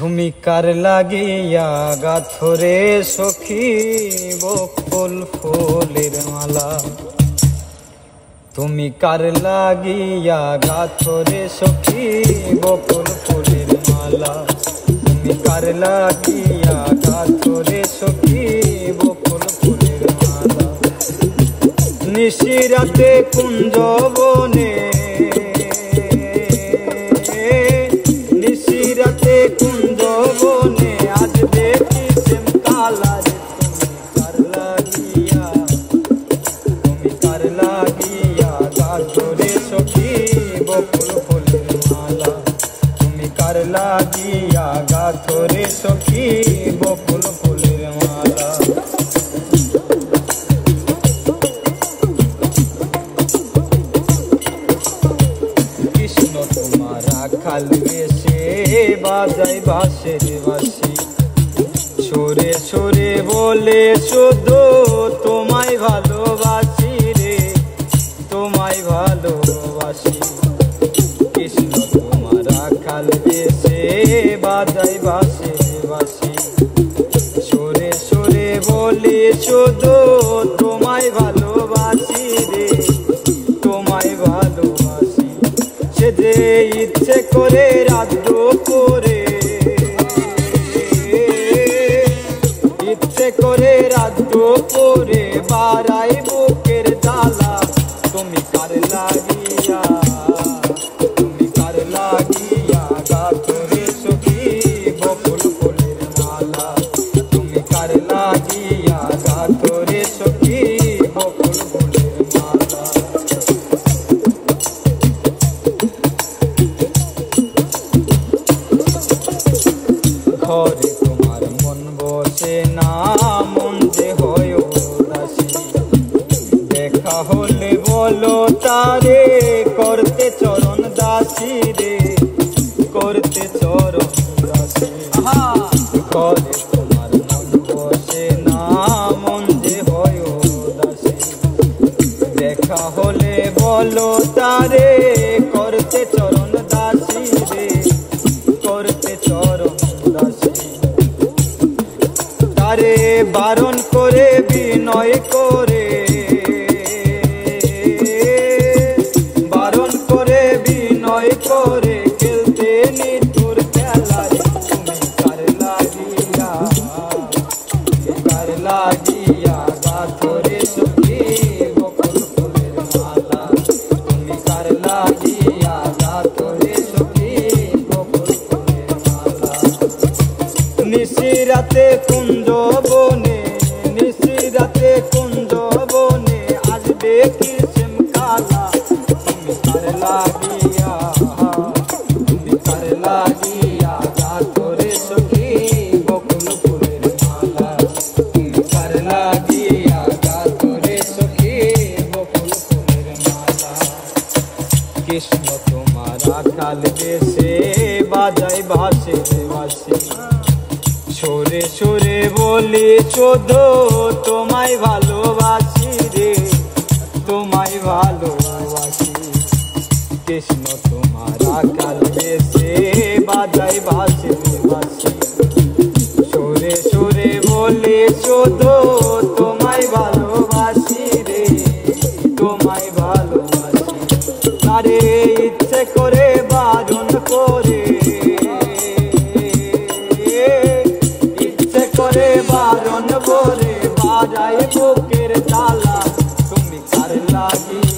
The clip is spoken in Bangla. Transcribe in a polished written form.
তুমি কার লাগিয়া গাথরে সখী বকুল ফুলের মালা। তুমি কার লাগিয়া গাথরে সখী বকুল ফুলের মালা। তুমি কার লাগিয়া গাথরে সখী বকুল ফুলের মালা। নিশিরাতে কুঞ্জ বনে নিশিরাতে কুঞ্জ বনে আজ দেখি শ্যাম কালা রে। তুমি কার লাগিয়া গাথরে সখী বকুল ফুলের মালা। তুমি কার লাগিয়া গাথরে সখী বকুল ফুলের মালা। কৃষ্ণ তোমার রাখাল বেশে বাজাই বাঁশের বাঁশি। সুরে সুরে বলে শুধু তোমায় ভালোবাসি রে, তোমায় ভালোবাসি। কৃষ্ণ তোমার রাখাল বেশে বাজাই বাঁশের বাঁশি। সুরে সুরে বলে শুধু তোমায় ভালোবাসি রে, তোমায় ভালোবাসি। সে যে ইচ্ছে করে রাত দুপুরে, ইচ্ছে করে রাত দুপুরে বাড়াই বুকের জ্বালা। তুমি কার লাগিয়া, তুমি কার লাগিয়া গাথরে সখী বকুল ফুলের মালা। তুমি কার লাগিয়া গাথরে সখী বকুল ফুলের মালা। ঘরে তোমার মন বসে না, মন যে হয় উদাসী। দেখা হলে বলো তারে করতে চরণ দাসী রে, করতে চরণ দাসী। ঘরে তোমার মন বসে না, মন যে হয় উদাসী। দেখা হলে বলো তারে করতে চরণ দাসী রে, করতে চরণ দাসী। তারে বারণ করে বিনয় করে, বারণ করে বিনয় করে খেলতে নিতুর খেলা। তুমি কার লাগিয়া, কার লাগিয়া গাথরে সখী বকুল ফুলের মালা। তুমি কার লাগিয়া গাথরে সখী বকুল ফুলের মালা। নিশিরাতে কুঞ্জ বনে, নিশিরাতে কুঞ্জ বনে আজ দেখি শ্যাম কালা। তুমি কার লাগিয়া, তুমি কার লাগিয়া গাথরে সখী বকুল ফুলের মালা। তুমি কার লাগিয়া গাথরে সখী বকুল ফুলের মালা। কৃষ্ণ তোমার রাখাল বেশে বাজাই বাঁশের বাঁশি। সুরে সুরে বলি শুধু তোমায় ভালোবাসি রে, তোমায় ভালোবাসি। কৃষ্ণ তোমার রাখাল বেশে বাজাই বাঁশের বাঁশি। সুরে সুরে বলি শুধু তোমায় ভালোবাসি রে, তোমায় ভালোবাসি। তারে ইচ্ছে করে বারণ করে, ইচ্ছে করে বারণ করে বাড়াই বুকের জ্বালা। তুমি কার লাগিয়া